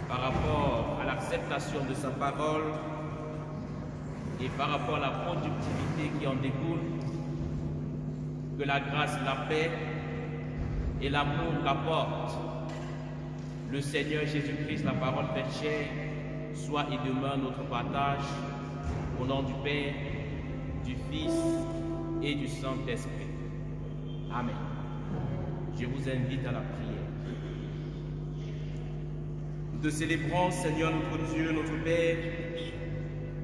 Par rapport à l'acceptation de sa parole et par rapport à la productivité qui en découle, que la grâce, la paix et l'amour qu'apporte le Seigneur Jésus-Christ, la parole faite chair, soit et demeure notre partage, au nom du Père, du Fils et du Saint-Esprit. Amen. Je vous invite à la prière. Nous te célébrons, Seigneur notre Dieu, notre Père,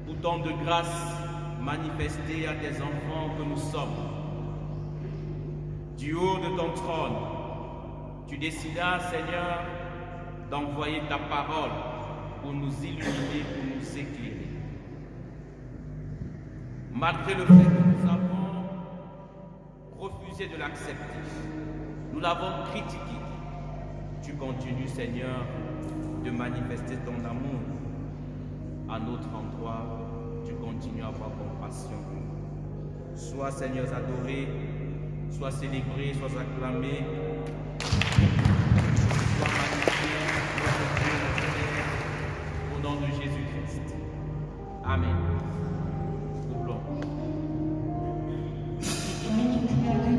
pour tant de grâces manifestées à tes enfants que nous sommes. Du haut de ton trône, tu décidas, Seigneur, d'envoyer ta parole pour nous illuminer, pour nous éclairer. Malgré le fait que nous avons refusé de l'accepter, nous l'avons critiqué, tu continues, Seigneur, de manifester ton amour à notre endroit. Tu continues à avoir compassion. Sois, Seigneur, adoré, sois célébré, sois acclamé, sois magnifié, notre Dieu, notre Père, au nom de Jésus-Christ. Amen. Couplons. Père,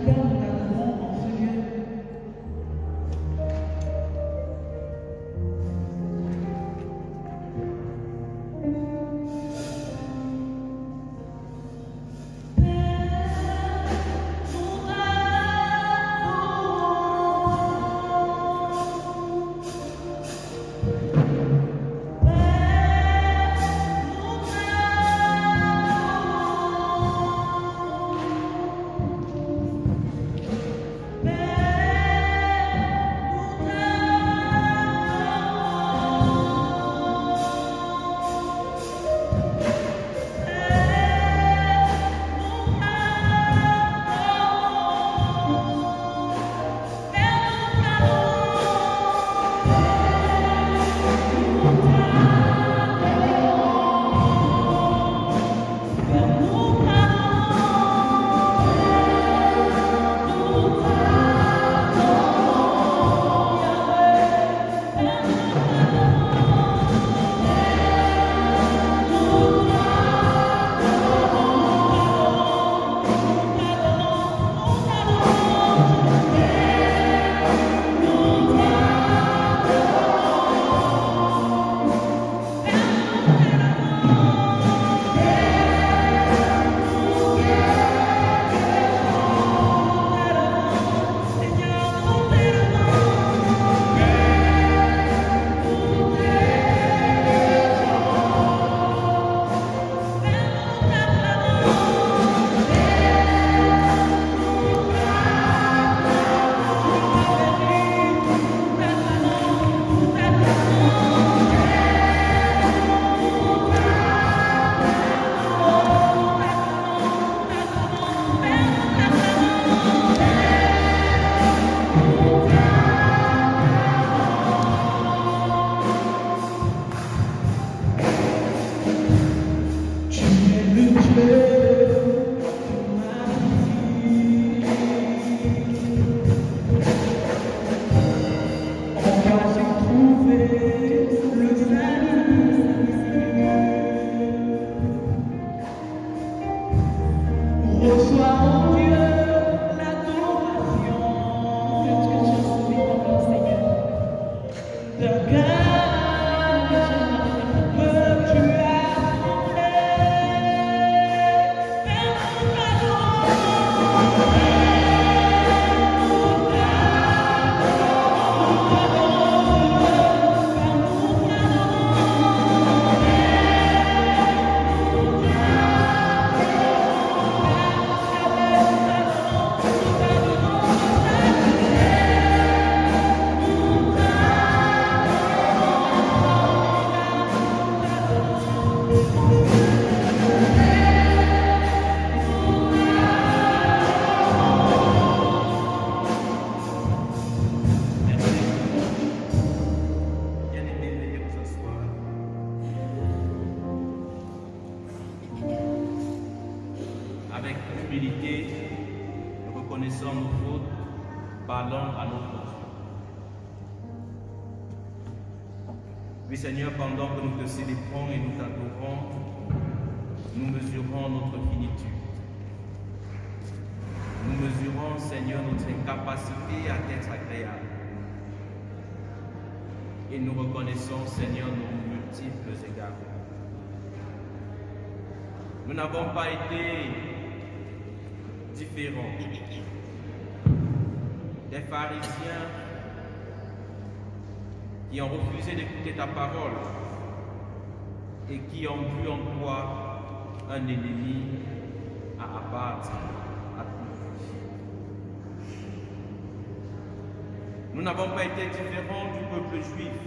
humilité, reconnaissant nos fautes, parlons à notre Dieu. Oui Seigneur, pendant que nous te célébrons et nous t'adorons, nous mesurons notre finitude. Nous mesurons, Seigneur, notre incapacité à t'être agréable. Et nous reconnaissons, Seigneur, nos multiples égards. Nous n'avons pas été différents des pharisiens qui ont refusé d'écouter ta parole et qui ont vu en toi un ennemi à abattre à tout prix. Nous n'avons pas été différents du peuple juif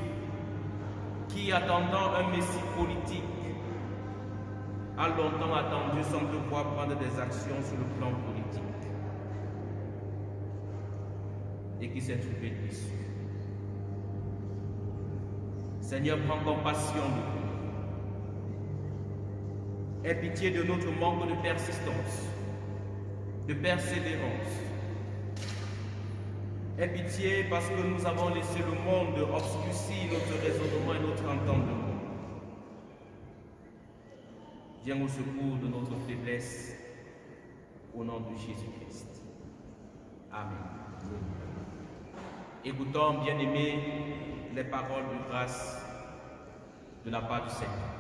qui, attendant un messie politique, a longtemps attendu sans pouvoir prendre des actions sur le plan politique et qui s'est trouvé déçu. Seigneur, prends compassion de nous. Aie pitié de notre manque de persistance, de persévérance. Aie pitié parce que nous avons laissé le monde obscurcir notre raisonnement et notre entendement. Viens au secours de notre faiblesse, au nom de Jésus-Christ. Amen. Écoutons, bien-aimés, les paroles de grâce de la part du Seigneur.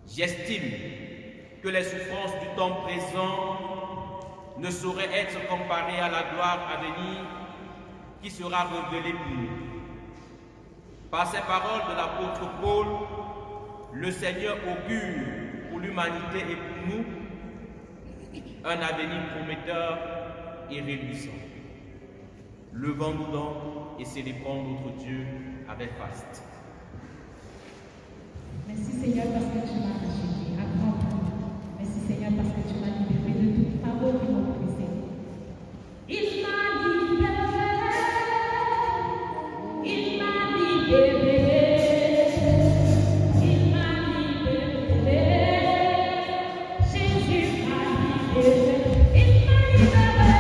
J'estime que les souffrances du temps présent ne sauraient être comparées à la gloire à venir qui sera révélée pour nous. Par ces paroles de l'apôtre Paul, le Seigneur augure pour l'humanité et pour nous un avenir prometteur et réjouissant. Levons-nous donc et célébrons notre Dieu avec faste. Merci Seigneur parce que tu m'as racheté. Accorde. Merci Seigneur parce que tu m'as libéré de toute faveur qui m'oppressait. Il m'a libéré. Il m'a libéré. Il m'a libéré. Jésus m'a libéré. Il m'a libéré.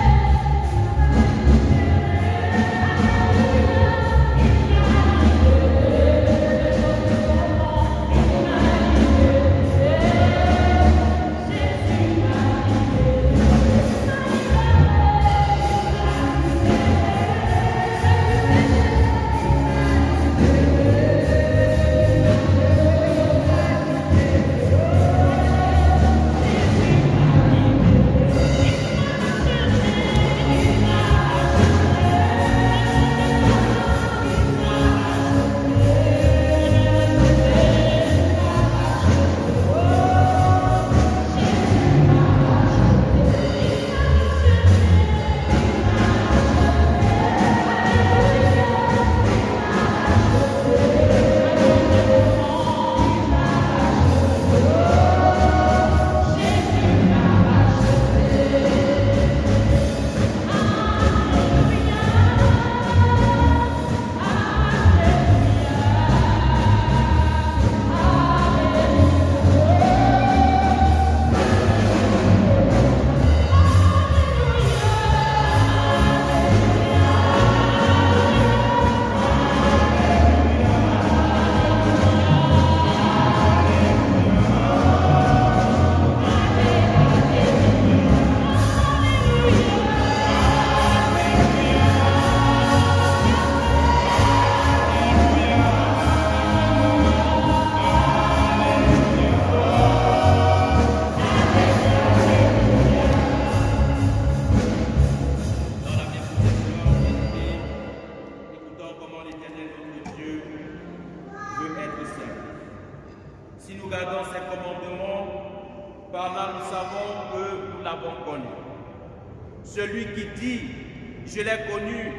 Celui qui dit « Je l'ai connu »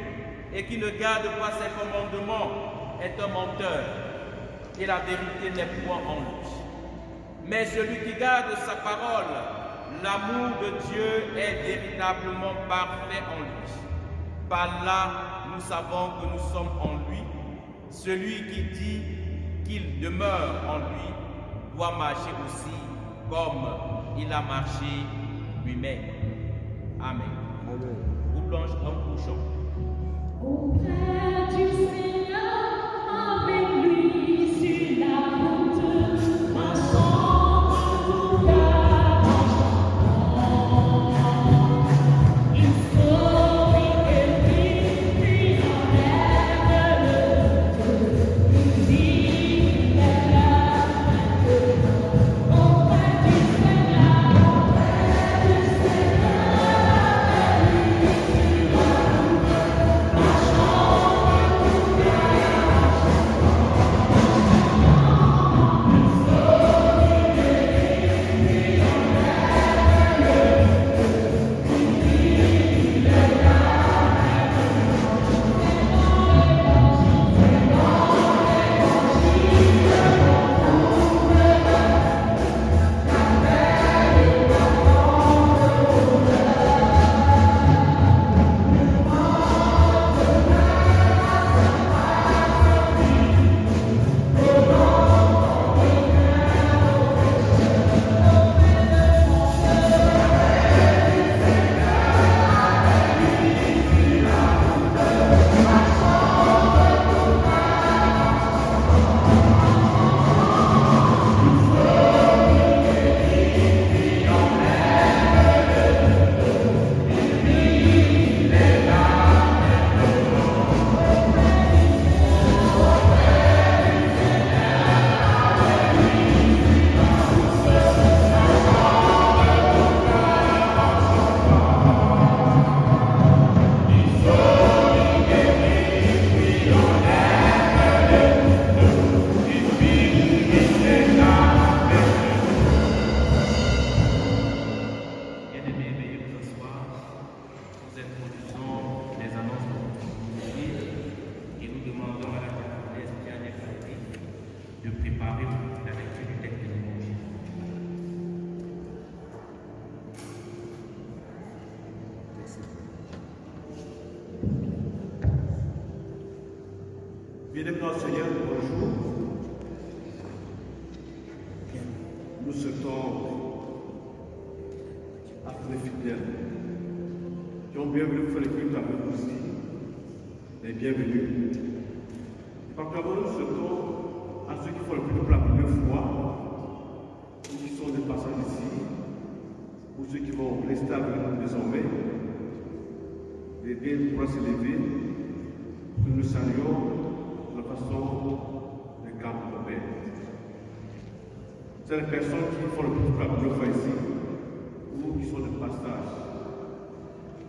et qui ne garde pas ses commandements est un menteur et la vérité n'est point en lui. Mais celui qui garde sa parole, l'amour de Dieu est véritablement parfait en lui. Par là, nous savons que nous sommes en lui. Celui qui dit qu'il demeure en lui doit marcher aussi comme il a marché lui-même. Amen. Amen. Vous plonge en couchant. Auprès du Seigneur, avec lui sur la route, marchant tout à il sauve et puis enlève le tout, il dit auprès du Seigneur, Bien-aimés dans le Seigneur, bonjour. Nous souhaitons à tous les fidèles qui ont bien voulu faire le culte avec nous aussi, les bienvenus. Particulièrement, nous souhaitons à ceux qui font le culte pour la première fois, ou qui sont des passages ici, ou ceux qui vont rester avec nous désormais, et bien pouvoir s'élever, que nous saluons de façon de calme de paix. C'est les personnes qui font le culte pour la première fois ici, ou qui sont de passage,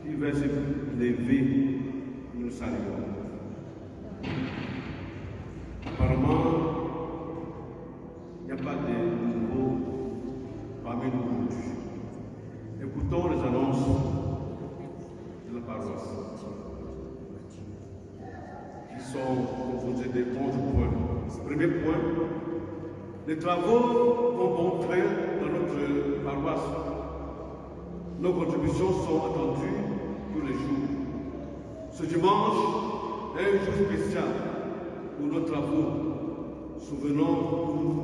qui veulent se lever, nous saluons. Apparemment, il n'y a pas de nouveau parmi nous aujourd'hui. Écoutons les annonces de la paroisse, qui sont composés des 11 points. Premier point, les travaux vont bon train dans notre paroisse. Nos contributions sont attendues tous les jours. Ce dimanche est un jour spécial pour nos travaux. Souvenons-nous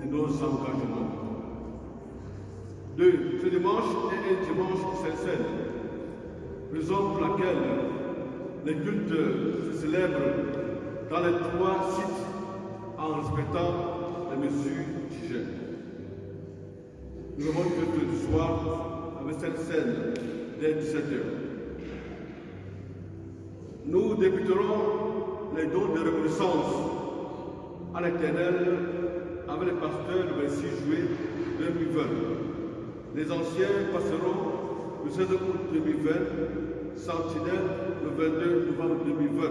de nos engagements. 2. Ce dimanche est un dimanche Saint-Seine, raison pour laquelle les cultes se célèbrent dans les 3 sites en respectant les mesures d'hygiène. Nous avons le culte du soir avec cette scène dès 17h. Nous débuterons les dons de reconnaissance à l'Éternel avec les pasteurs le 26 juillet 2020. Les anciens passeront le 16 août 2020, sentinelle le 22 novembre 2020.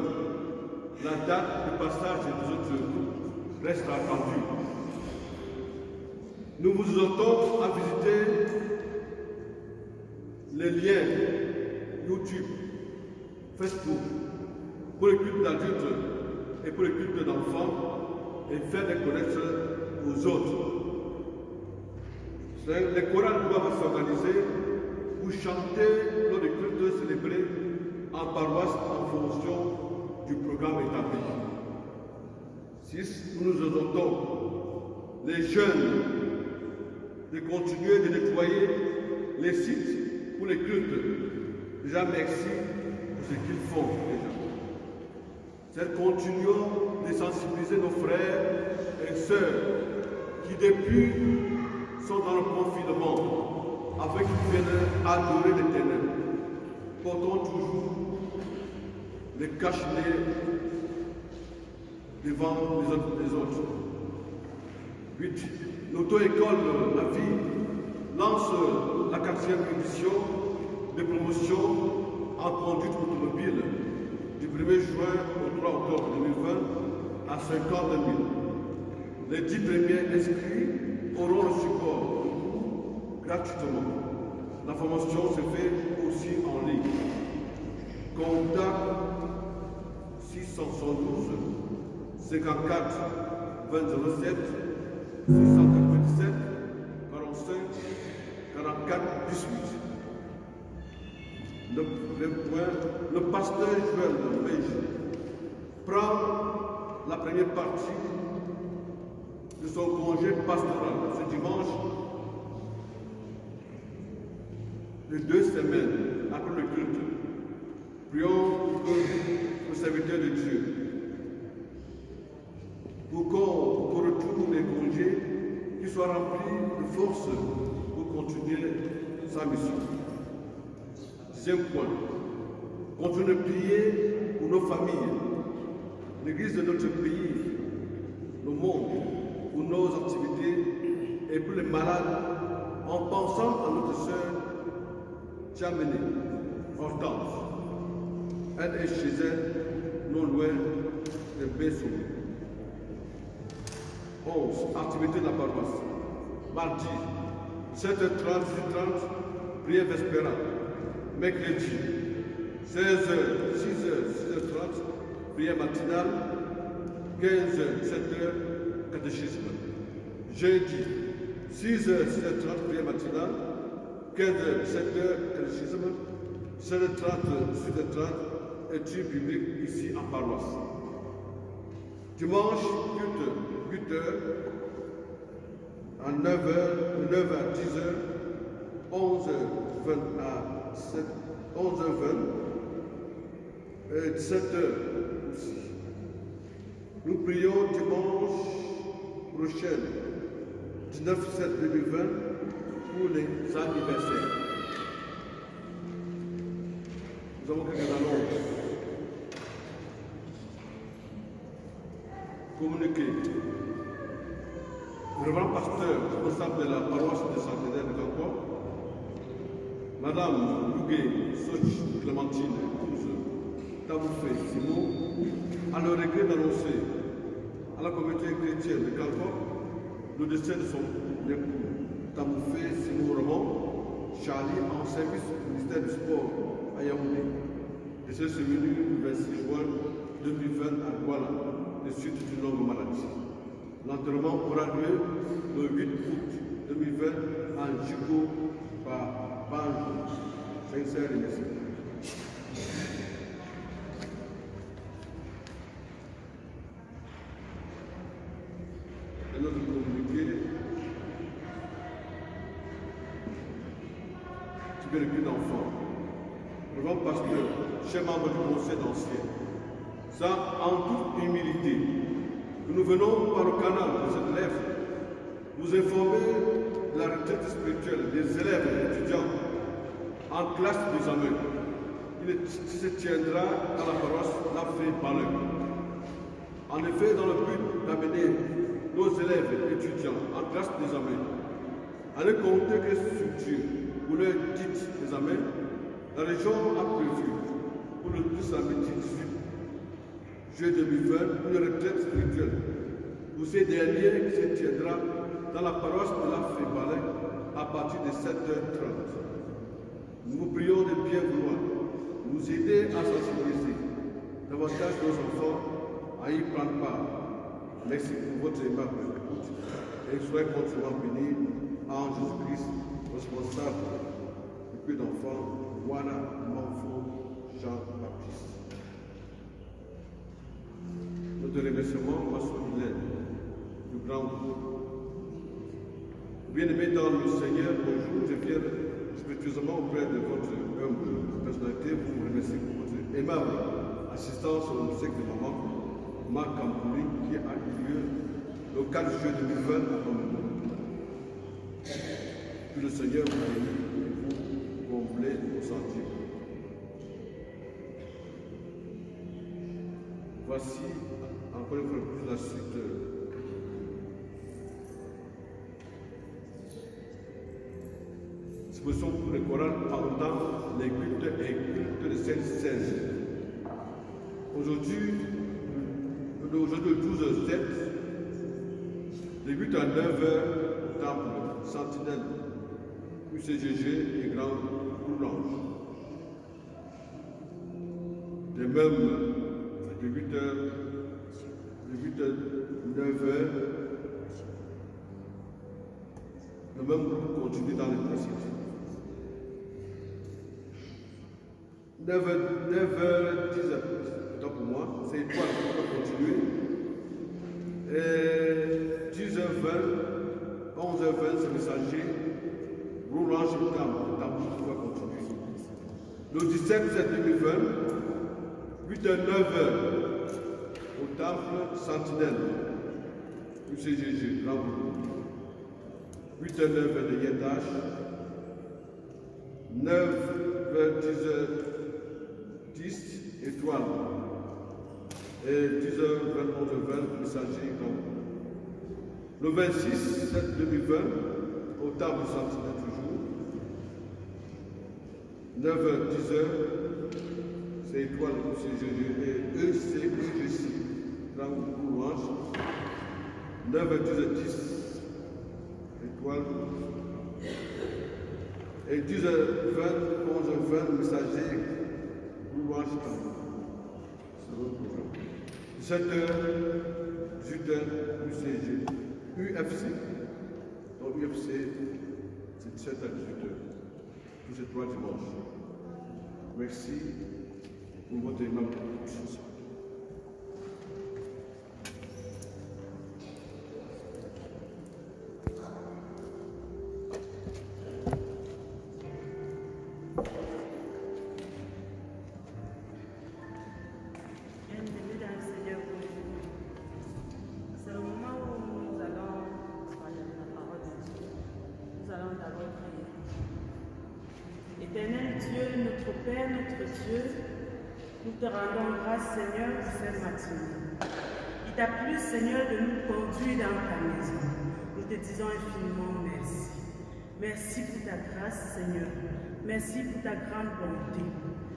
La date de passage des autres groupes reste attendue. Nous vous exhortons à visiter les liens YouTube, Facebook, pour les cultes d'adultes et pour les cultes d'enfants et faire les connaître aux autres. Les chorales doivent s'organiser pour chanter lors des cultes célébrés en paroisse en fonction du programme établi. 6. Nous exhortons les jeunes de continuer de nettoyer les sites pour les cultes. Déjà, merci pour ce qu'ils font déjà. Continuons de sensibiliser nos frères et sœurs qui depuis sont dans le confinement afin qu'ils viennent adorer l'Éternel. Portons toujours les cache-nez devant les autres. 8. L'auto-école La Vie lance la 4e édition de promotion en conduite automobile du 1er juin au 3 octobre 2020 à 50 000. Les 10 premiers inscrits auront le support gratuitement. La formation se fait aussi en ligne. Contact 672 54 2007 697 45 44 18. Le pasteur Joël Beige prend la première partie de son congé pastoral ce dimanche de 2 semaines après le culte. Prions pour le serviteur de Dieu pour qu'on retourne les congés, qu'il soit rempli de force pour continuer sa mission. 10e point, continuons de prier pour nos familles, l'Église de notre pays, le monde, pour nos activités et pour les malades, en pensant à notre sœur Tiamene Hortense. Elle est chez elle, non loin de Bessou. 11. Activité de la paroisse. Mardi, 7h30, 18h30, prière vespérale. Mercredi, 16h, 6h, 6h30, prière matinale. 15h, 17h, catéchisme. Jeudi, 6h, 6h30, prière matinale. 15h, 17h, catéchisme. 16h30, 18h30, études bibliques ici en paroisse. Dimanche, culte. 8h, à 9h, de 9h à 10h, 11h20 à 11h20, et 17h aussi. Nous prions dimanche prochain, 19/7/2020, pour les anniversaires. Nous avons quelques annonces. Communiquer. Le révérend pasteur responsable de la paroisse de Centenaire de Cancois, Madame Lougué Soch Clémentine, épouse Taboufé Simon, a le regret d'annoncer à la communauté chrétienne de Cancois le décès de son époux Taboufé Simon Roman, Charlie, en service au ministère du Sport à Yaoundé. Décès survenu le 26 juin 2020 à Douala, de suite d'une longue maladie. L'enterrement aura lieu le 8 août 2020 à Djigo par Banjo. Sincère remerciement. Et notre communiqué, tu veux le plus d'enfants. Le grand pasteur, cher membre du conseil d'anciens, ça en toute humilité, que nous venons par le canal de cette lettre vous informer de la retraite spirituelle des élèves et étudiants en classe d'examen. Il se tiendra dans la paroisse Lafay-Palais. En effet, dans le but d'amener nos élèves et étudiants en classe d'examen à ne compter que sur Dieu pour leur dit examen, la région a prévu pour le samedi 18 juillet 2020 une retraite spirituelle pour ces derniers qui se tiendra dans la paroisse de Lafay-Palais à partir de 7h30. Nous vous prions de bien vouloir nous aider à sensibiliser davantage nos enfants à y prendre part. Merci pour votre aimable écoute et soyez continuellement bénis en Jésus-Christ, responsable du peu d'enfants. Voilà l'enfant Jean-Baptiste. Notre remerciement, Pasteur Hélène, du grand groupe. Bien-aimés dans le Seigneur, bonjour, je viens respectueusement auprès de votre humble personnalité pour vous remercier pour votre aimable assistance au obsèque de maman Marc Campouli qui a eu lieu le 4 juillet 2020 à Cameroun. Que le Seigneur vous bénisse et vous comblez vos sentiments. Voici encore une fois plus la suite. Disposition pour le Coran pendant les cultes et cultes de Saint-16. Aujourd'hui, le 12-7, débute à 9h au temple Sentinelle, UCGG et Grand Roulange. De même, de 8h, 9h, le même groupe continue dans les principes. 9h, 10h, pour moi, c'est quoi on va continuer. Et 10h20, 11h20, c'est messager, roulant sur le tambour qui va continuer. Le 17 2020, 8h, 9h, au temple Sentinelle, UCGG, Grand Boulot. 8h, 9h de Yétage, 9h, 10h, 10 étoiles. Et 10h20, 11h20, messager Grand Boulot. Le 26 7 2020, au temple Sentinelle toujours. 9h, 10h, c'est étoile UCGG et ECGC, Grand Louange. 9h, 10h, 10, étoile. Et 10h20, 11h20, messager Louange. C'est votre programme. 17h, 18h, UCG, UFC. Donc UFC, c'est 17h, 18h. Tous ces 3 dimanches. Merci pour votre aimable écoute. Éternel Dieu, notre Père, notre Dieu, nous te rendons grâce, Seigneur, pour cette matinée. Il t'a plu, Seigneur, de nous conduire dans ta maison. Nous te disons infiniment merci. Merci pour ta grâce, Seigneur. Merci pour ta grande bonté.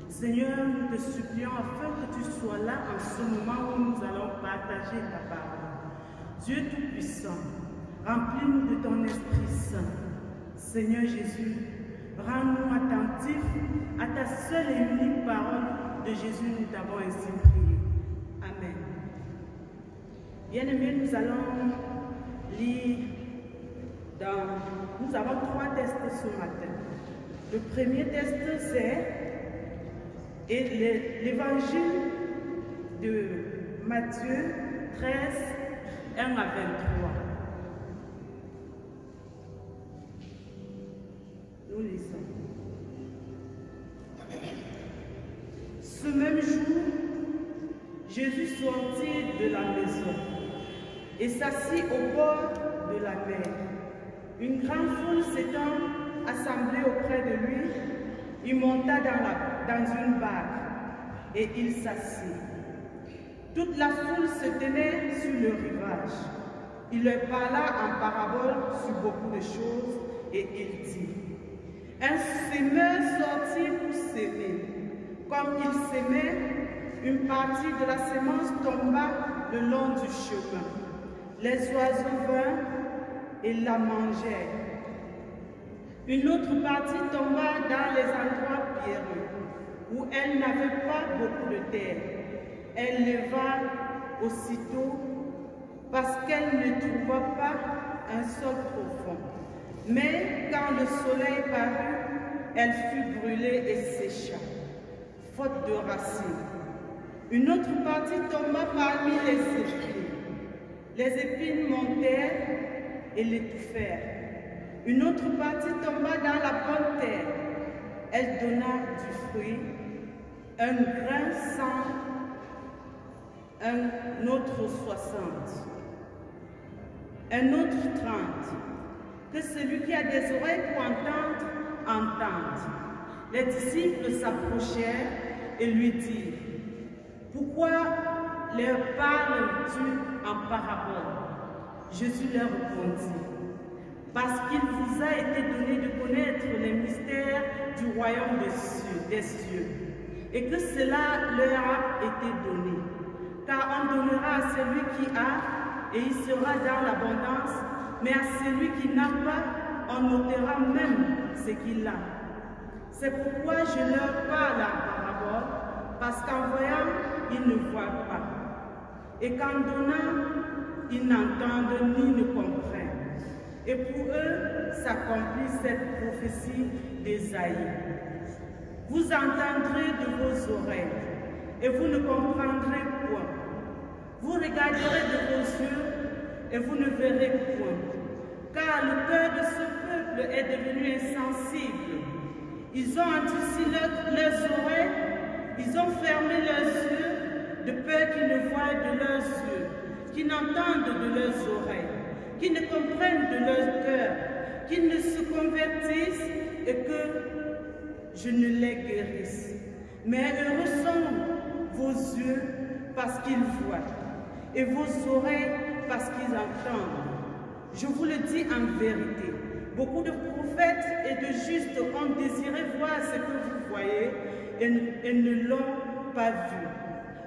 Seigneur, nous te supplions afin que tu sois là en ce moment où nous allons partager ta parole. Dieu Tout-Puissant, remplis-nous de ton Esprit Saint. Seigneur Jésus, rends-nous attentifs à ta seule et unique parole de Jésus, nous t'avons ainsi prié. Amen. Bien-aimés, nous allons lire nous avons 3 tests ce matin. Le premier test, c'est l'évangile de Matthieu 13, 1 à 23. Nous lisons. Ce même jour, Jésus sortit de la maison et s'assit au bord de la mer. Une grande foule s'étant assemblée auprès de lui, il monta dans une barque et il s'assit. Toute la foule se tenait sur le rivage. Il leur parla en parabole sur beaucoup de choses et il dit: un semeur sortit pour s'aimer. Comme il s'aimait, une partie de la semence tomba le long du chemin. Les oiseaux vinrent et la mangèrent. Une autre partie tomba dans les endroits pierreux, où elle n'avait pas beaucoup de terre. Elle leva aussitôt, parce qu'elle ne trouva pas un sol profond. Mais quand le soleil parut, elle fut brûlée et sécha, faute de racines. Une autre partie tomba parmi les épines. Les épines montèrent et l'étouffèrent. Une autre partie tomba dans la bonne terre. Elle donna du fruit, un grain 100, un autre 60, un autre 30. Que celui qui a des oreilles pour entendre, entende. Les disciples s'approchèrent et lui dirent: pourquoi leur parles-tu en parabole? Jésus leur répondit: parce qu'il vous a été donné de connaître les mystères du royaume des cieux, et que cela leur a été donné. Car on donnera à celui qui a, et il sera dans l'abondance, mais à celui qui n'a pas, on ôtera même ce qu'il a. C'est pourquoi je leur parle en parabole, parce qu'en voyant, ils ne voient pas, et qu'en donnant, ils n'entendent ni ne comprennent. Et pour eux s'accomplit cette prophétie d'Ésaïe. Vous entendrez de vos oreilles, et vous ne comprendrez point. Vous regarderez de vos yeux, et vous ne verrez point. Car le cœur de ce peuple est devenu insensible. Ils ont endurci leurs oreilles, ils ont fermé leurs yeux, de peur qu'ils ne voient de leurs yeux, qu'ils n'entendent de leurs oreilles, qu'ils ne comprennent de leur cœur, qu'ils ne se convertissent et que je ne les guérisse. Mais heureux sont vos yeux parce qu'ils voient, et vos oreilles parce qu'ils entendent. Je vous le dis en vérité, beaucoup de prophètes et de justes ont désiré voir ce que vous voyez et ne l'ont pas vu.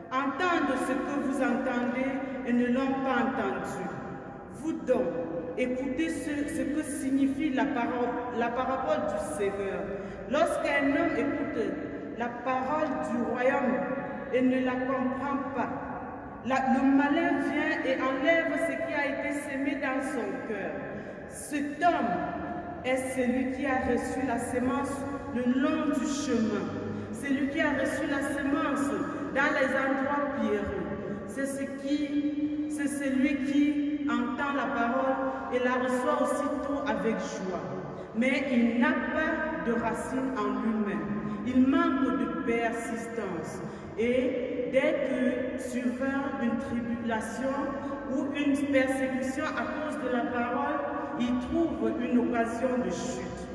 Entendre ce que vous entendez et ne l'ont pas entendu. Vous donc, écoutez ce que signifie la parabole du Seigneur. Lorsqu'un homme écoute la parole du royaume et ne la comprend pas, le malin vient et enlève ce qui a été semé dans son cœur. Cet homme est celui qui a reçu la semence le long du chemin. Celui qui a reçu la semence dans les endroits pierreux. C'est celui qui entend la parole et la reçoit aussitôt avec joie. Mais il n'a pas de racine en lui-même. Il manque de persistance. Et dès que survint une tribulation ou une persécution à cause de la parole, il trouve une occasion de chute.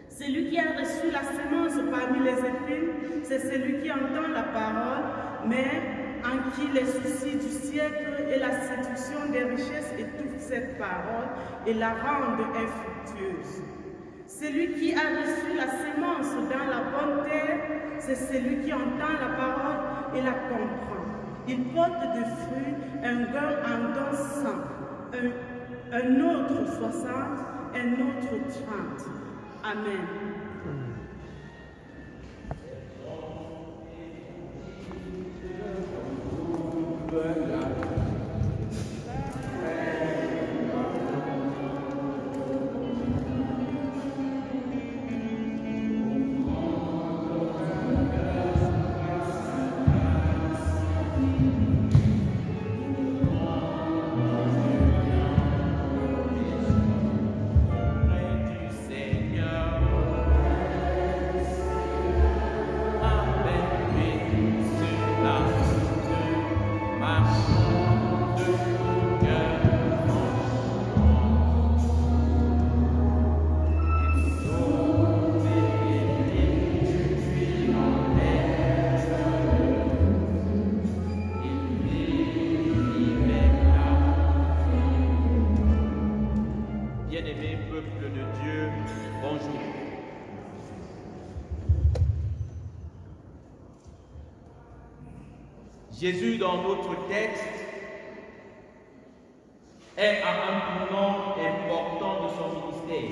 Celui qui a reçu la semence parmi les épines, c'est celui qui entend la parole, mais en qui les soucis du siècle et la séduction des richesses étouffent cette parole et la rendent infructueuse. Celui qui a reçu la semence dans la bonne terre, c'est celui qui entend la parole et la comprend. Il porte des fruits, un gars en donne 100, un autre 60, un autre 30. Amen. Bien-aimé peuple de Dieu, bonjour. Jésus, dans notre texte, est à un tournant important de son ministère.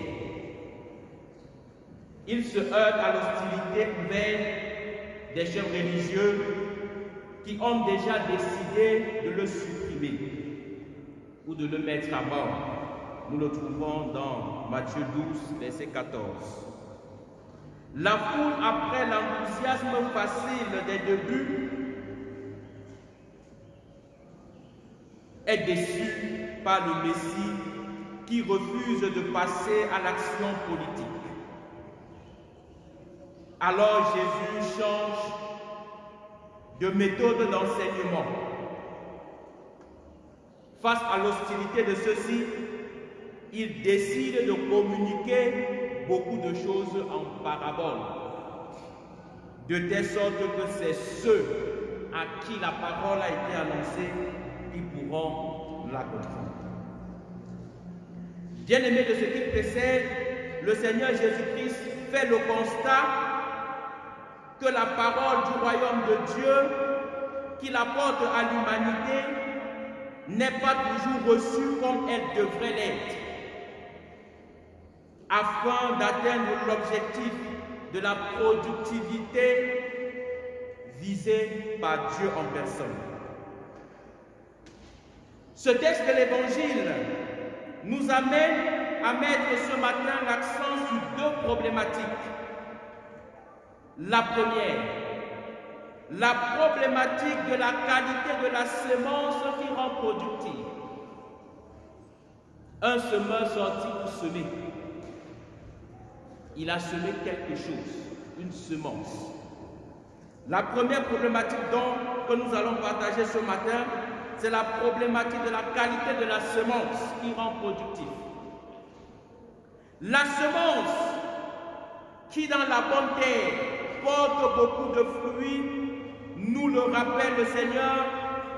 Il se heurte à l'hostilité ouverte des chefs religieux qui ont déjà décidé de le supprimer ou de le mettre à mort. Nous le trouvons dans Matthieu 12, verset 14. La foule, après l'enthousiasme facile des débuts, est déçue par le Messie qui refusent de passer à l'action politique. Alors Jésus change de méthode d'enseignement. Face à l'hostilité de ceux-ci, il décide de communiquer beaucoup de choses en parabole, de telle sorte que c'est ceux à qui la parole a été annoncée qui pourront la comprendre. Bien-aimés de ce qui précède, le Seigneur Jésus-Christ fait le constat que la parole du royaume de Dieu qu'il apporte à l'humanité n'est pas toujours reçue comme elle devrait l'être, afin d'atteindre l'objectif de la productivité visée par Dieu en personne. Ce texte de l'Évangile nous amène à mettre ce matin l'accent sur deux problématiques. La première, la problématique de la qualité de la semence qui rend productive. Un semeur sorti pour semer. Il a semé quelque chose, une semence. La première problématique donc que nous allons partager ce matin, c'est la problématique de la qualité de la semence qui rend productif. La semence qui dans la bonne terre porte beaucoup de fruits, nous le rappelle le Seigneur,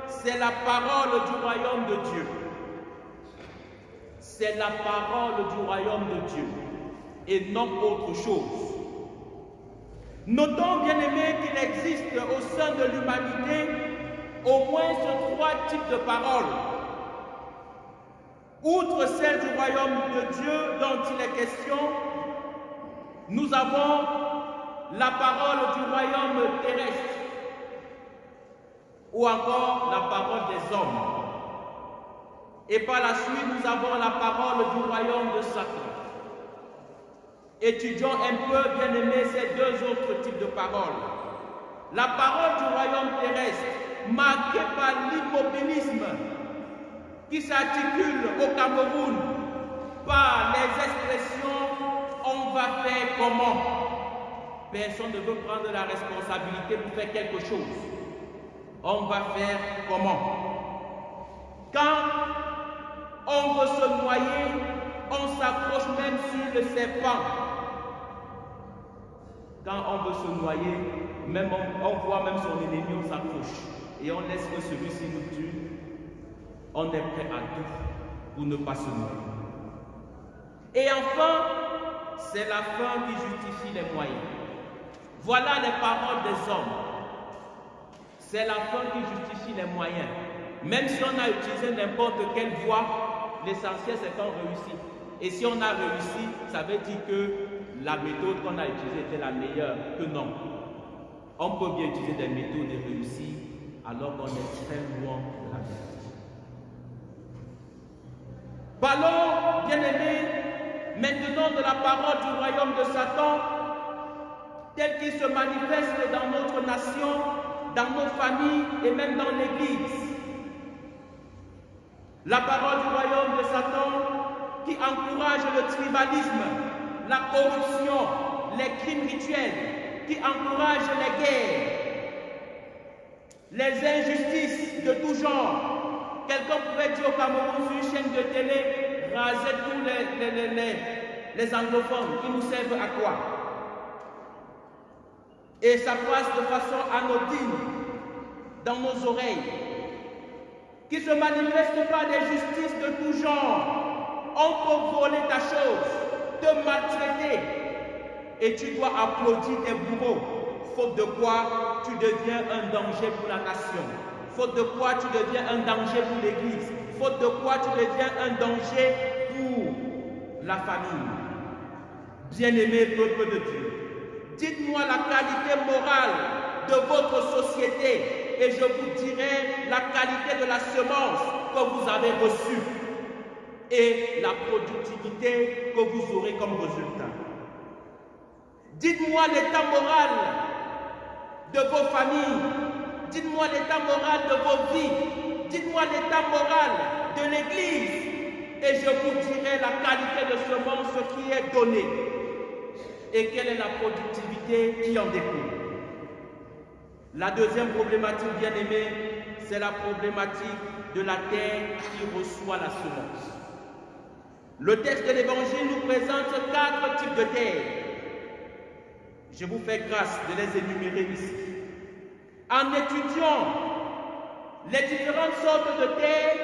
c'est la parole du royaume de Dieu. C'est la parole du royaume de Dieu et non autre chose. Notons, bien-aimés, qu'il existe au sein de l'humanité au moins ces trois types de paroles. Outre celle du royaume de Dieu dont il est question, nous avons la parole du royaume terrestre ou encore la parole des hommes. Et par la suite, nous avons la parole du royaume de Satan. Étudions un peu, bien-aimés, ces deux autres types de paroles. La parole du royaume terrestre, marquée par l'immobilisme qui s'articule au Cameroun par les expressions « on va faire comment ». Personne ne veut prendre la responsabilité pour faire quelque chose. On va faire comment? Quand on veut se noyer, on s'approche même sur le serpent. Quand on veut se noyer, même on voit même son ennemi, on s'approche. Et on laisse que celui-ci nous tue. On est prêt à tout pour ne pas se noyer. Et enfin, c'est la fin qui justifie les moyens. Voilà les paroles des hommes. C'est la fin qui justifie les moyens. Même si on a utilisé n'importe quelle voie, l'essentiel c'est qu'on réussit. Et si on a réussi, ça veut dire que la méthode qu'on a utilisée était la meilleure, que non. On peut bien utiliser des méthodes et réussir alors qu'on est très loin de la vérité. Parlons, bien-aimés, maintenant de la parole du royaume de Satan, tel qu'il se manifeste dans notre nation, dans nos familles et même dans l'Église. La parole du royaume de Satan qui encourage le tribalisme, la corruption, les crimes rituels, qui encourage les guerres, les injustices de tout genre. Quelqu'un pourrait dire au Cameroun sur une chaîne de télé, raser tous les anglophones, qui nous servent à quoi? Et ça passe de façon anodine dans nos oreilles, qui se manifeste par des justices de tout genre. On peut voler ta chose, te maltraiter, et tu dois applaudir tes bourreaux, faute de quoi tu deviens un danger pour la nation, faute de quoi tu deviens un danger pour l'Église, faute de quoi tu deviens un danger pour la famille. Bien-aimé peuple de Dieu, dites-moi la qualité morale de votre société et je vous dirai la qualité de la semence que vous avez reçue et la productivité que vous aurez comme résultat. Dites-moi l'état moral de vos familles, dites-moi l'état moral de vos vies, dites-moi l'état moral de l'Église et je vous dirai la qualité de semence qui est donnée et quelle est la productivité qui en découle. La deuxième problématique, bien aimée, c'est la problématique de la terre qui reçoit la semence. Le texte de l'Évangile nous présente 4 types de terre. Je vous fais grâce de les énumérer ici. En étudiant les différentes sortes de terre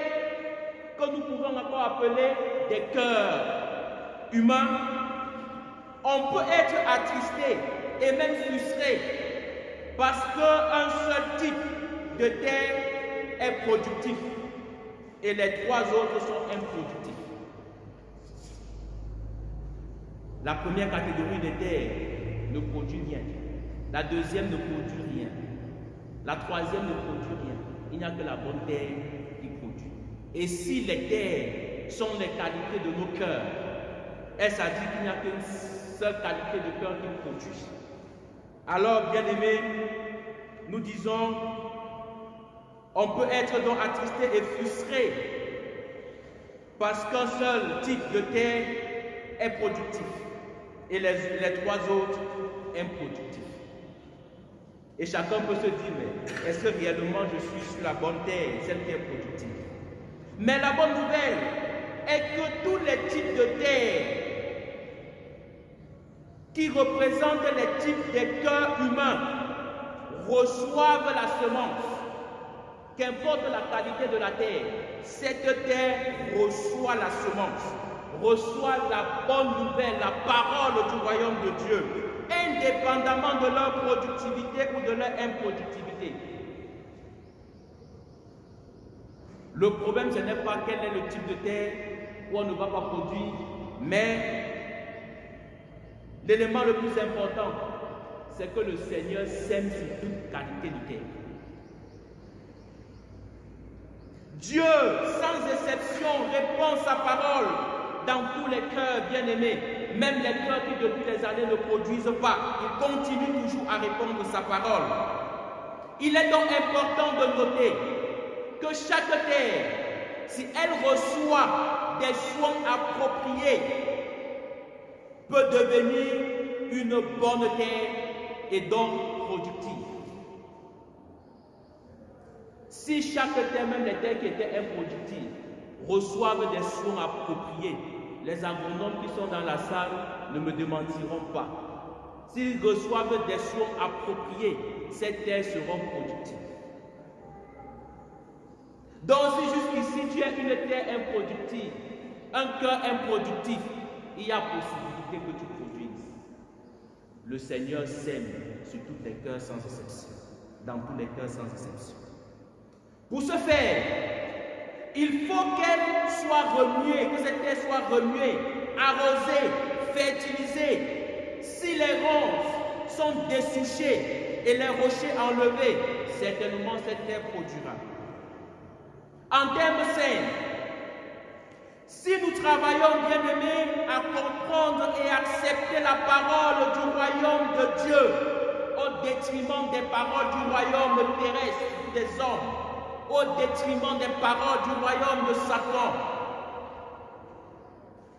que nous pouvons encore appeler des cœurs humains, on peut être attristé et même frustré parce qu'un seul type de terre est productif et les 3 autres sont improductifs. La première catégorie de terre ne produit rien. La deuxième ne produit rien. La troisième ne produit rien. Il n'y a que la bonne terre qui produit. Et si les terres sont les qualités de nos cœurs, est-ce à dire qu'il n'y a qu'une seule qualité de cœur qui produit? Alors, bien aimés, nous disons, on peut être donc attristé et frustré parce qu'un seul type de terre est productif et les 3 autres improductifs. Et chacun peut se dire, mais est-ce que réellement je suis sur la bonne terre, celle qui est productive? Mais la bonne nouvelle est que tous les types de terre qui représentent les types des cœurs humains reçoivent la semence. Qu'importe la qualité de la terre, cette terre reçoit la semence, reçoit la bonne nouvelle, la parole du royaume de Dieu, indépendamment de leur productivité ou de leur improductivité. Le problème, ce n'est pas quel est le type de terre où on ne va pas produire, mais l'élément le plus important, c'est que le Seigneur sème sur toute qualité de terre. Dieu, sans exception, répand sa parole dans tous les cœurs bien-aimés, même les cœurs qui depuis des années ne produisent pas. Il continue toujours à répondre sa parole. Il est donc important de noter que chaque terre, si elle reçoit des soins appropriés, peut devenir une bonne terre et donc productive. Si chaque terre, même les terres qui étaient improductives, reçoivent des soins appropriés, les agronomes qui sont dans la salle ne me démentiront pas. S'ils reçoivent des soins appropriés, ces terres seront productives. Donc si jusqu'ici tu es une terre improductive, un cœur improductif, il y a possibilité que tu produises. Le Seigneur sème sur tous les cœurs sans exception, dans tous les cœurs sans exception. Pour ce faire, il faut qu'elle soit remuée, que cette terre soit remuée, arrosée, fertilisée. Si les ronces sont dessouchées et les rochers enlevés, certainement cette terre produira. En termes simples, si nous travaillons, bien-aimés, à comprendre et accepter la parole du royaume de Dieu au détriment des paroles du royaume terrestre des hommes, au détriment des paroles du royaume de Satan,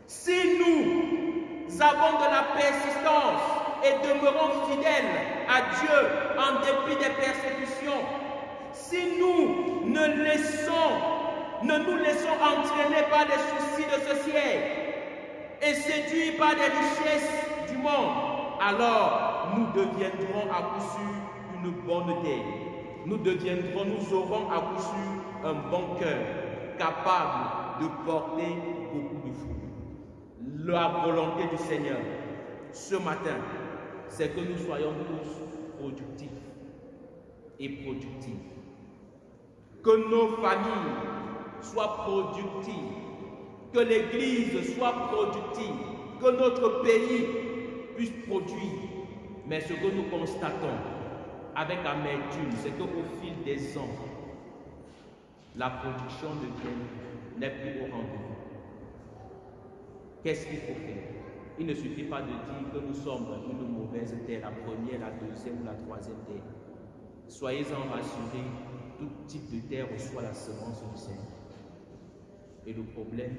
si nous avons de la persistance et demeurons fidèles à Dieu en dépit des persécutions, si nous ne nous laissons entraîner par les soucis de ce siècle et séduits par les richesses du monde, alors nous deviendrons à coup sûr une bonne terre. Nous aurons à coup sûr un bon cœur, capable de porter beaucoup de fruits. La volonté du Seigneur, ce matin, c'est que nous soyons tous productifs et productifs. Que nos familles soient productives, que l'Église soit productive, que notre pays puisse produire. Mais ce que nous constatons avec amertume, c'est qu'au fil des ans, la production de Dieu n'est plus au rendez-vous. Qu'est-ce qu'il faut faire? Il ne suffit pas de dire que nous sommes une mauvaise terre, la première, la deuxième ou la troisième terre. Soyez-en rassurés, tout type de terre reçoit la semence du Seigneur. Et le problème,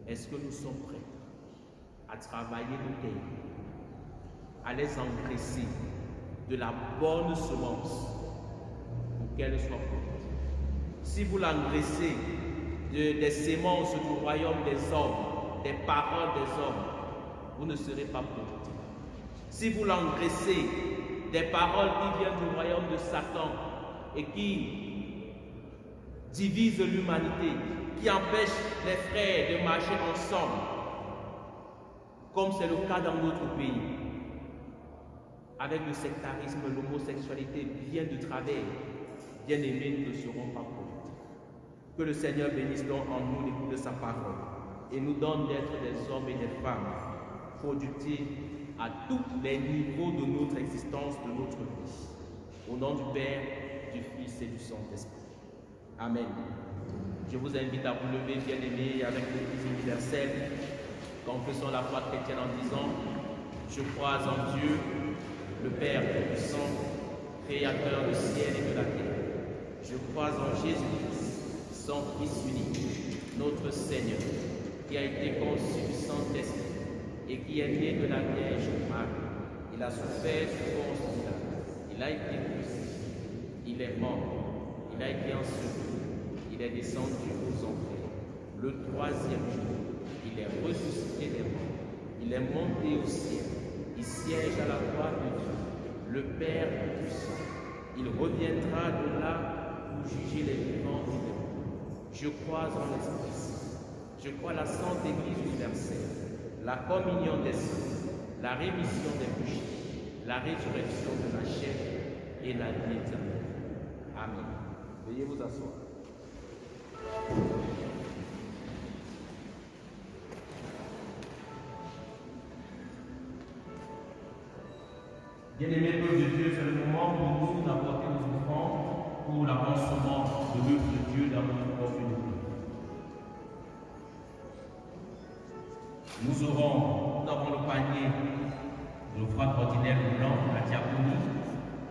est-ce que nous sommes prêts à travailler nos terres, à les engraisser de la bonne semence pour qu'elle soit produite? Si vous l'engraissez des semences du royaume des hommes, des paroles des hommes, vous ne serez pas productif. Si vous l'engraissez des paroles qui viennent du royaume de Satan et qui divisent l'humanité, qui empêchent les frères de marcher ensemble, comme c'est le cas dans notre pays, avec le sectarisme, l'homosexualité vient de travers, bien aimés, nous ne serons pas productifs. Que le Seigneur bénisse donc en nous l'écoute de sa parole et nous donne d'être des hommes et des femmes productifs à tous les niveaux de notre existence, de notre vie. Au nom du Père, du Fils et du Saint-Esprit. Amen. Je vous invite à vous lever, bien-aimés, avec l'Église universelle, confessons la foi chrétienne en disant: je crois en Dieu, le Père Tout-Puissant, Créateur du ciel et de la terre. Je crois en Jésus-Christ, son Fils unique, notre Seigneur, qui a été conçu du Saint-Esprit et qui est né de la Vierge Marie. Il a souffert sous Ponce Pilate. Il a été crucifié. Il est mort. Il a été enseveli. Il est descendu aux enfers. Le troisième jour, il est ressuscité des morts. Il est monté au ciel. Il siège à la droite de Dieu, le Père Tout-Puissant. Il reviendra de là pour juger les vivants et les morts. Je crois en l'Esprit Saint. Je crois à la Sainte Église universelle, la communion des saints, la rémission des péchés, la résurrection de la chair et la vie éternelle. Amen. Veuillez vous asseoir. Bien-aimés peuple de Dieu, c'est le moment pour nous d'apporter nos offrandes pour l'avancement de l'œuvre de Dieu dans notre communauté. Nous avons le panier de l'offrande ordinaire blanc, la diaconie,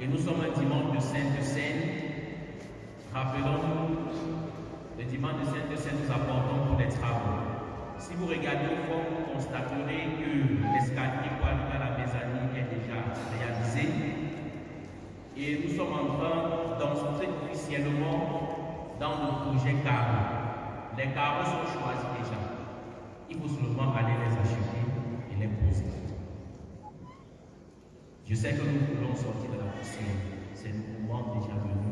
et nous sommes un dimanche de Sainte Seine. Rappelons-nous, le dimanche de Sainte Seine, nous apportons pour les travaux. Si vous regardez au fond, vous constaterez que l'escalier pour arriver à la mezzanine est déjà réalisé. Et nous sommes en train d'entrer officiellement dans le projet carreaux. Les carreaux sont choisis déjà. Il faut seulement aller les acheter et les poser. Je sais que nous voulons sortir de la poussière. C'est le moment déjà venu.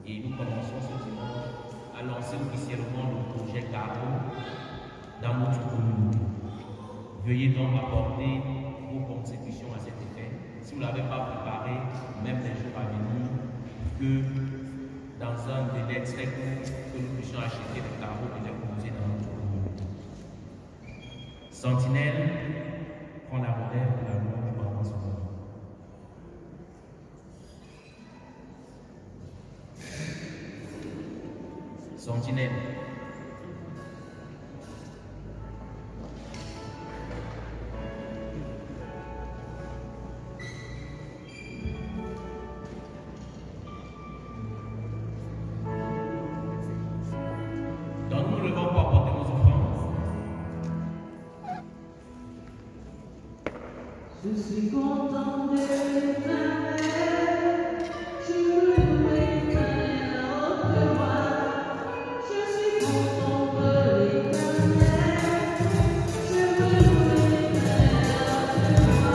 Et nous commençons ce dimanche à lancer officiellement le projet carreaux dans notre communauté. Veuillez donc apporter vos contributions à cet effet. Si vous ne l'avez pas préparé, même les jours à venir, que dans un délai très court, que nous puissions acheter des carreaux et les poser dans notre communauté. Sentinelle, prends la relève de la loi du pardon sur nous. Sentinelle. Je suis content de l'éternel, je veux l'éternel entre moi. Je suis content de l'éternel, je veux l'éternel entre moi.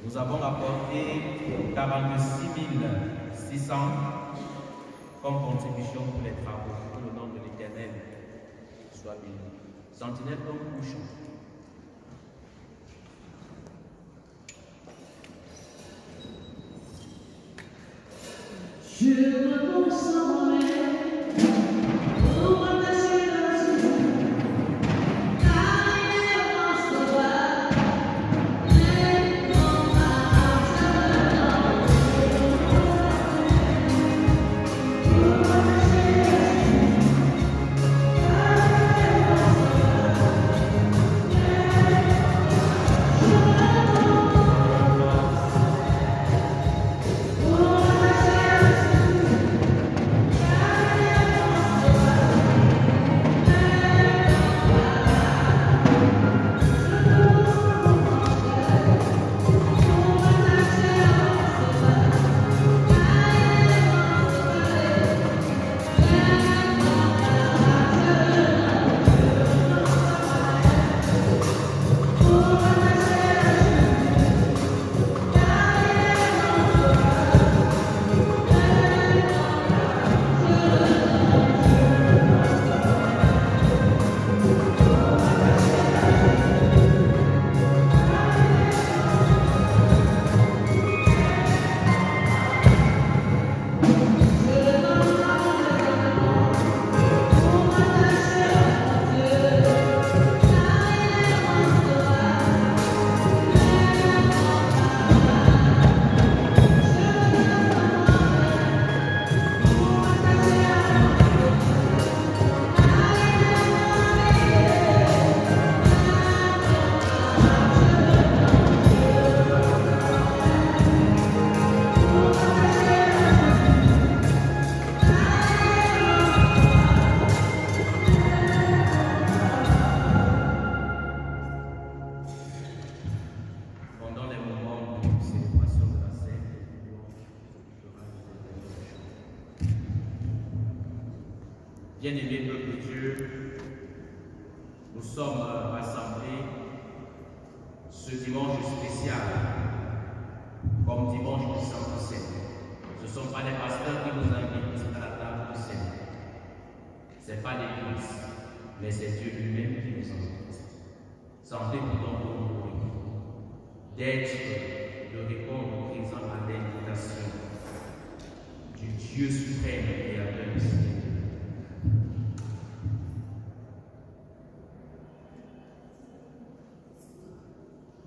Nous avons apporté 46 600 comme contribution pour les travaux. Que le nom de l'Éternel soit béni. Sentinelle comme couchon. Je me console pour m'attacher à Jésus, car il est mon sauveur, il est mon partenaire. Pour m'attacher à Jésus, car il est mon Bien-aimé peuple de Dieu, nous sommes rassemblés ce dimanche spécial, comme dimanche du Saint-Seine. Ce ne sont pas les pasteurs qui nous invitent à la table du Seigneur. Ce n'est pas l'Église, mais c'est Dieu lui-même qui nous invite. Sentez pourtant pour nous d'être, de répondre présent à l'invitation du Dieu suprême et créateur du ciel.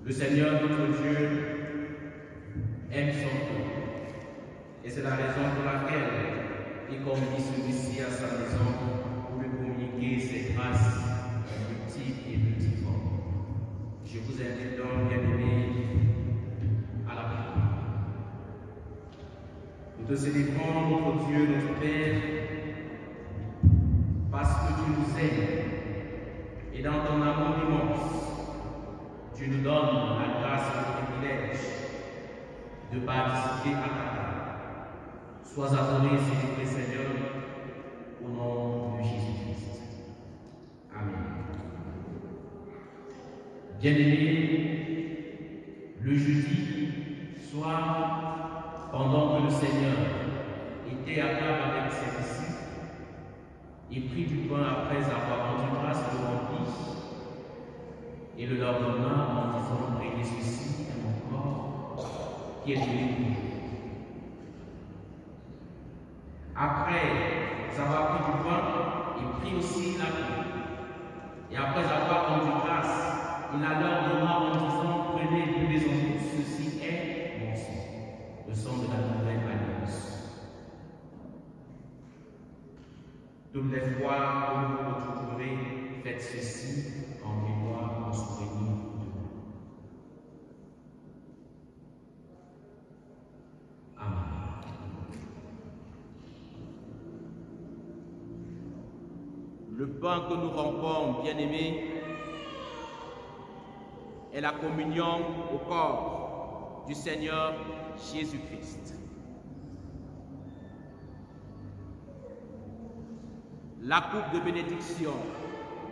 Le Seigneur, notre Dieu, aime son peuple. Et c'est la raison pour laquelle il convie celui-ci à sa maison pour lui communiquer ses grâces multiples et multiformes. Je vous invite donc, bien-aimés, à la prière. Nous te célébrons, notre Dieu, notre Père, parce que tu nous aimes et dans ton amour immense, tu nous donnes la grâce et le privilège de participer à ta table. Sois adoré, s'il vous plaît, Seigneur, au nom de Jésus-Christ. Amen. Bien-aimés, le jeudi soir, pendant que le Seigneur était à table avec ses disciples, il prit du pain après avoir rendu grâce devant lui. Et le leur donna en disant, prenez ceci est mon corps qui est donné pour vous. Après avoir pris du pain, il prit aussi la coupe. Et après avoir rendu grâce, il la leur donna en disant, prenez et buvez-en tous, ceci est mon sang, le sang de la nouvelle alliance. Toutes les fois que vous vous retrouverez, faites ceci en mémoire, en souvenir de moi. Amen. Le pain que nous rompons, bien-aimés, est la communion au corps du Seigneur Jésus-Christ. La coupe de bénédiction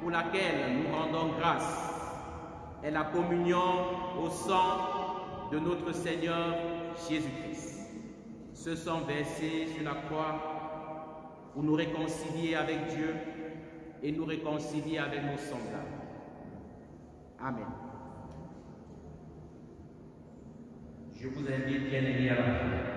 pour laquelle nous rendons grâce est la communion au sang de notre Seigneur Jésus-Christ. Ce sang versé sur la croix pour nous réconcilier avec Dieu et nous réconcilier avec nos semblables. Amen. Je vous invite, bien-aimés, à la prière.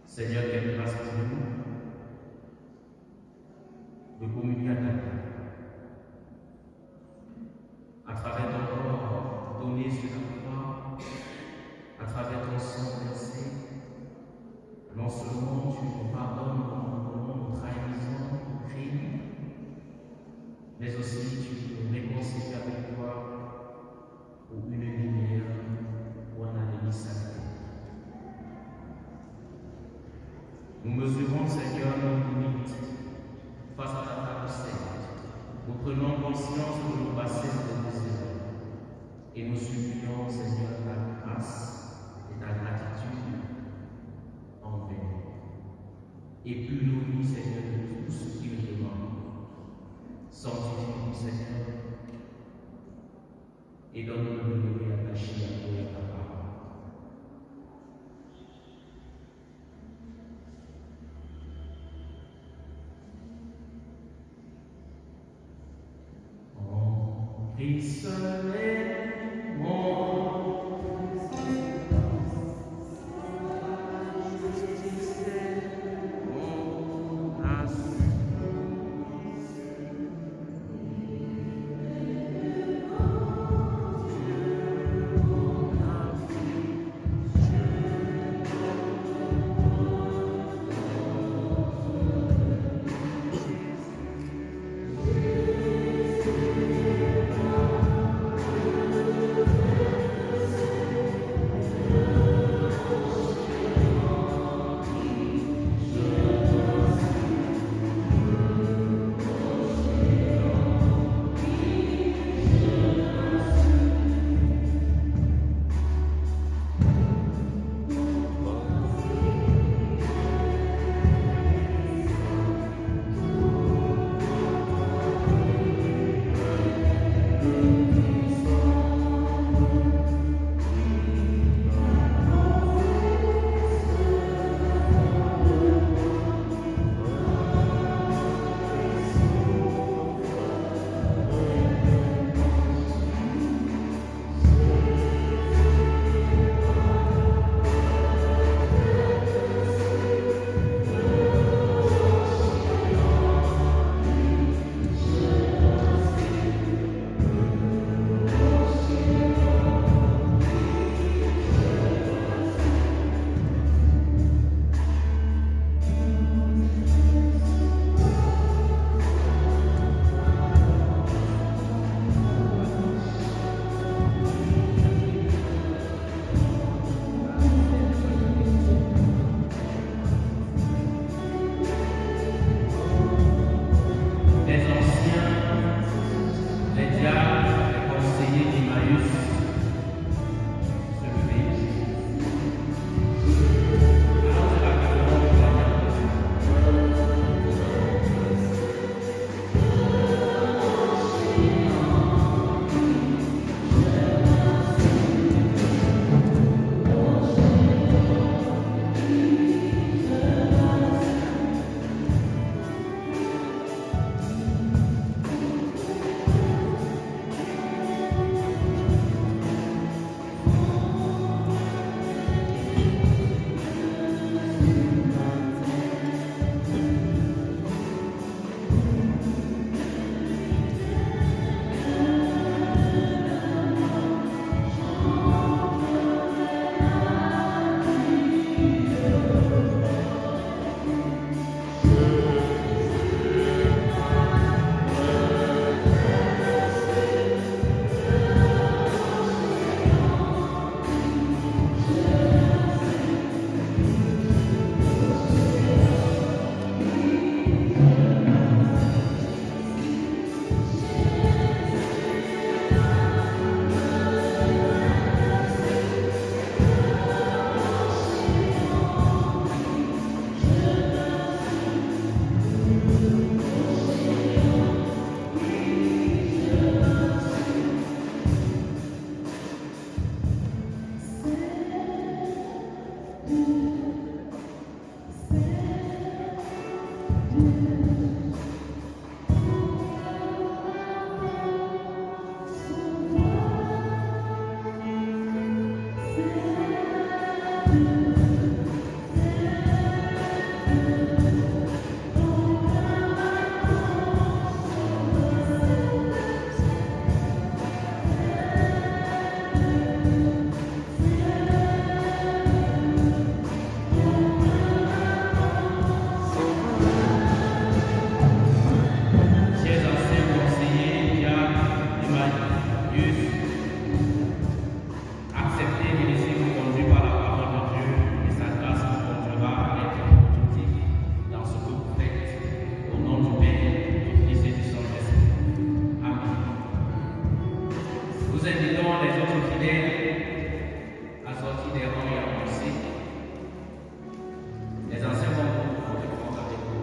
Seigneur, quelle grâce pour nous de communier à ta vie. À travers ton corps donné sur la croix, à travers ton sang versé, non seulement tu nous pardonnes nos trahisons, nos crimes, mais aussi tu nous réconcilies avec toi pour une lumière, pour un avenir sacré. Nous mesurons, Seigneur, nos limites face à ta table sainte. Nous prenons conscience de nos bassesses de désir et nous supplions, Seigneur, ta grâce et ta gratitude envers nous. Et puis nous, Seigneur, de tout ce qui nous demande. Sanctifie-nous, Seigneur, et donne-nous de nous attacher à toi et à ta parole. Christ est mon justice, mon assurance. invitons les autres fidèles à sortir des rangs et à avancer. Les anciens membres vont prendre avec vous.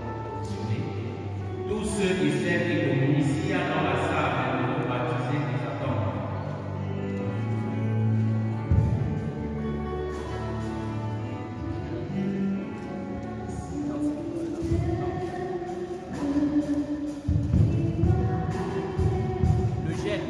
Tous ceux qui servent et communient ici dans la salle de nous baptiser les attendent. Le gel.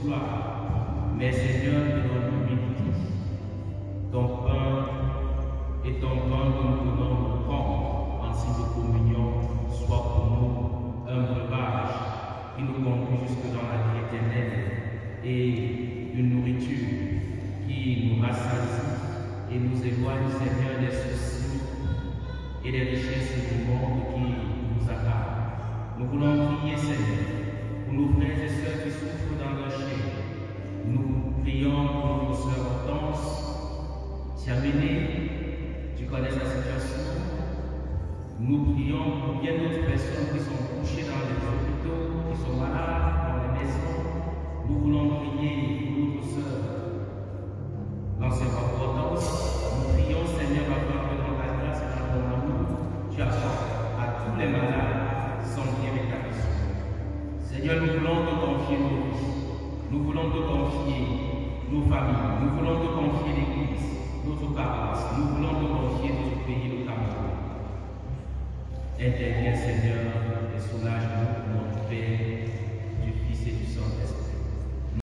gloire. Mais Seigneur, te donne l'humilité. Ton pain et ton vin que nous venons de prendre en signe de communion soit pour nous un breuvage qui nous conduit jusque dans la vie éternelle et une nourriture qui nous rassasie et nous éloigne, Seigneur, des soucis et des richesses du monde qui nous accablent. Nous voulons prier, Seigneur, pour nos frères et sœurs qui souffrent dans leur chair. Nous prions pour notre sœur Hortense, Tiamené, tu connais sa situation. Nous prions pour bien d'autres personnes qui sont couchées dans les hôpitaux, qui sont malades, dans les maisons. Nous voulons prier pour notre sœur, l'ancienne Hortense. Nous prions, Seigneur, afin que dans ta grâce et dans ton amour, tu apportes à tous les malades santé et rétablissement. Seigneur, nous voulons te confier nos vies. Nous voulons te confier nos familles. Nous voulons te confier l'Église, notre paroisse. Nous voulons te confier notre pays, le Cameroun. Interviens, Seigneur, et soulage-nous, notre Père, du Fils et du Saint-Esprit.